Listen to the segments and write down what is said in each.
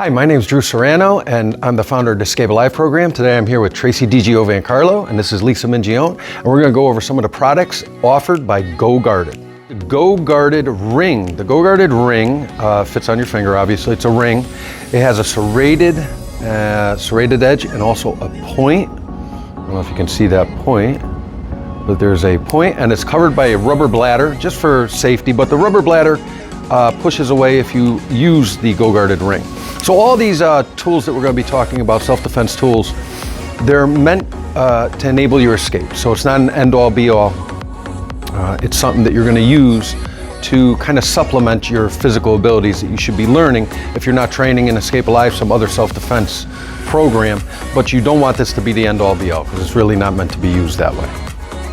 Hi, my name is Drew Serrano, and I'm the founder of the Escape Alive program. Today I'm here with Tracy DiGiovacarlo, and this is Lisa Mingione, and we're going to go over some of the products offered by GoGuarded. The GoGuarded ring. The GoGuarded ring fits on your finger, obviously. It's a ring. It has a serrated edge and also a point. I don't know if you can see that point, but there's a point, and it's covered by a rubber bladder, just for safety, but the rubber bladder pushes away if you use the GoGuarded ring. So all these tools that we're going to be talking about, self-defense tools, they're meant to enable your escape. So it's not an end-all be-all. It's something that you're going to use to kind of supplement your physical abilities that you should be learning if you're not training in Escape Alive, some other self-defense program. But you don't want this to be the end-all be-all, because it's really not meant to be used that way.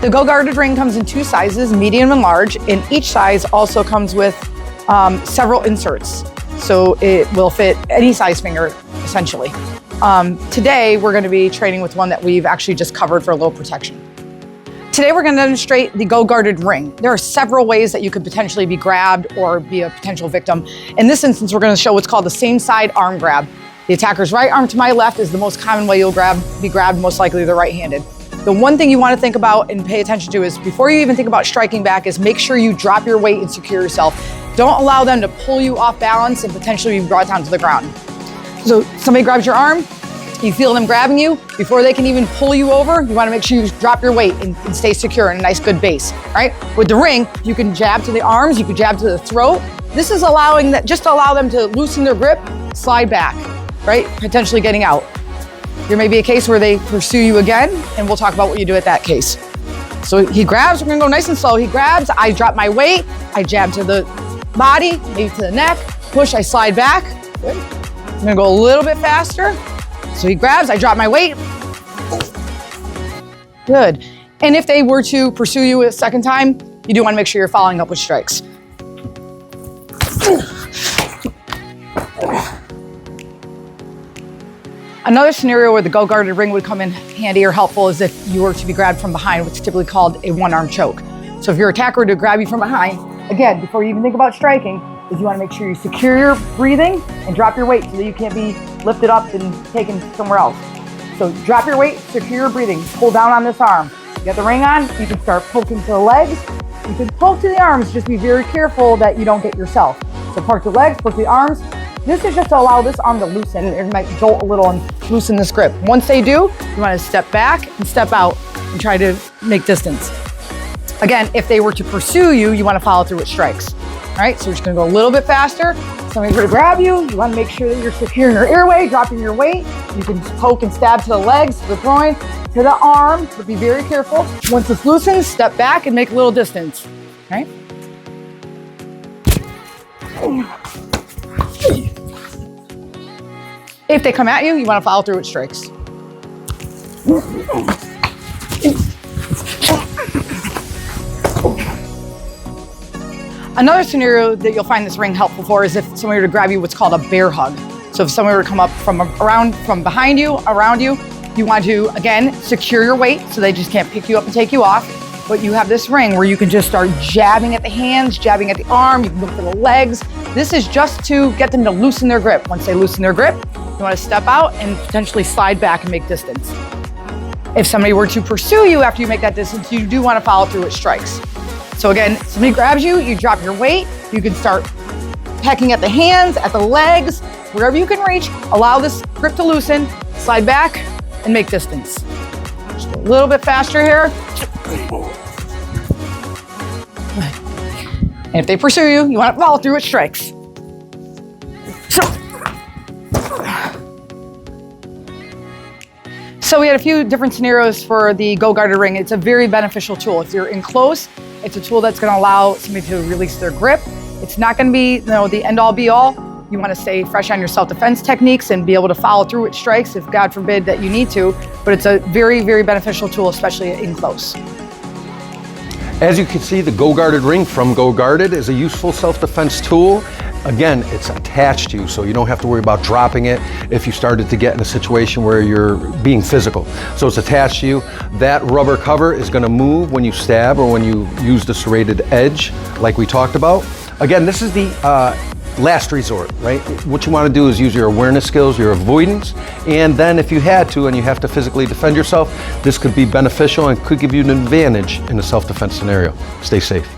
The GoGuarded ring comes in two sizes, medium and large, and each size also comes with several inserts. So it will fit any size finger, essentially. Today, we're going to be training with one that we've actually just covered for a little protection. Today, we're going to demonstrate the GoGuarded ring. There are several ways that you could potentially be grabbed or be a potential victim. In this instance, we're going to show what's called the same side arm grab. The attacker's right arm to my left is the most common way you'll be grabbed, most likely the right-handed. The one thing you want to think about and pay attention to is before you even think about striking back is make sure you drop your weight and secure yourself. Don't allow them to pull you off balance and potentially be brought down to the ground. So somebody grabs your arm, you feel them grabbing you, before they can even pull you over, you want to make sure you drop your weight and stay secure in a nice good base, right? With the ring, you can jab to the arms, you can jab to the throat. This is allowing that, just to allow them to loosen their grip, slide back, right? Potentially getting out. There may be a case where they pursue you again, and we'll talk about what you do at that case. So he grabs, we're gonna go nice and slow. He grabs, I drop my weight, I jab to the body, maybe to the neck, push, I slide back. Good. I'm gonna go a little bit faster. So he grabs, I drop my weight. Good. And if they were to pursue you a second time, you do wanna make sure you're following up with strikes. Another scenario where the GoGuarded ring would come in handy or helpful is if you were to be grabbed from behind, what's typically called a one-arm choke. So if your attacker were to grab you from behind, again, before you even think about striking, is you want to make sure you secure your breathing and drop your weight so that you can't be lifted up and taken somewhere else. So drop your weight, secure your breathing, pull down on this arm. You got the ring on, you can start poking to the legs. You can poke to the arms, just be very careful that you don't get yourself. So poke the legs, poke the arms. This is just to allow this arm to loosen. It might jolt a little and loosen this grip. Once they do, you want to step back and step out and try to make distance. Again, if they were to pursue you, you want to follow through with strikes. All right, so we're just going to go a little bit faster. Somebody's going to grab you. You want to make sure that you're securing your airway, dropping your weight. You can poke and stab to the legs, to the groin, to the arm, but be very careful. Once it's loosened, step back and make a little distance. All right? If they come at you, you want to follow through with strikes. Another scenario that you'll find this ring helpful for is if somebody were to grab you what's called a bear hug. So if somebody were to come up from behind you, around you, you want to, again, secure your weight so they just can't pick you up and take you off. But you have this ring where you can just start jabbing at the hands, jabbing at the arm, you can look for the legs. This is just to get them to loosen their grip. Once they loosen their grip, you want to step out and potentially slide back and make distance. If somebody were to pursue you after you make that distance, you do want to follow through with strikes. So again, somebody grabs you, you drop your weight, you can start pecking at the hands, at the legs, wherever you can reach, allow this grip to loosen, slide back, and make distance. Just a little bit faster here. And if they pursue you, you want to follow through with strikes. So we had a few different scenarios for the GoGuarded ring. It's a very beneficial tool. If you're in close, it's a tool that's going to allow somebody to release their grip. It's not going to be, the end-all be-all. You want to stay fresh on your self-defense techniques and be able to follow through with strikes if God forbid that you need to. But it's a very, very beneficial tool, especially in close. As you can see, the GoGuarded ring from GoGuarded is a useful self-defense tool. Again, it's attached to you, so you don't have to worry about dropping it if you started to get in a situation where you're being physical. So it's attached to you. That rubber cover is going to move when you stab or when you use the serrated edge, like we talked about. Again, this is the last resort, right? What you want to do is use your awareness skills, your avoidance, and then if you had to and you have to physically defend yourself, this could be beneficial and could give you an advantage in a self-defense scenario. Stay safe.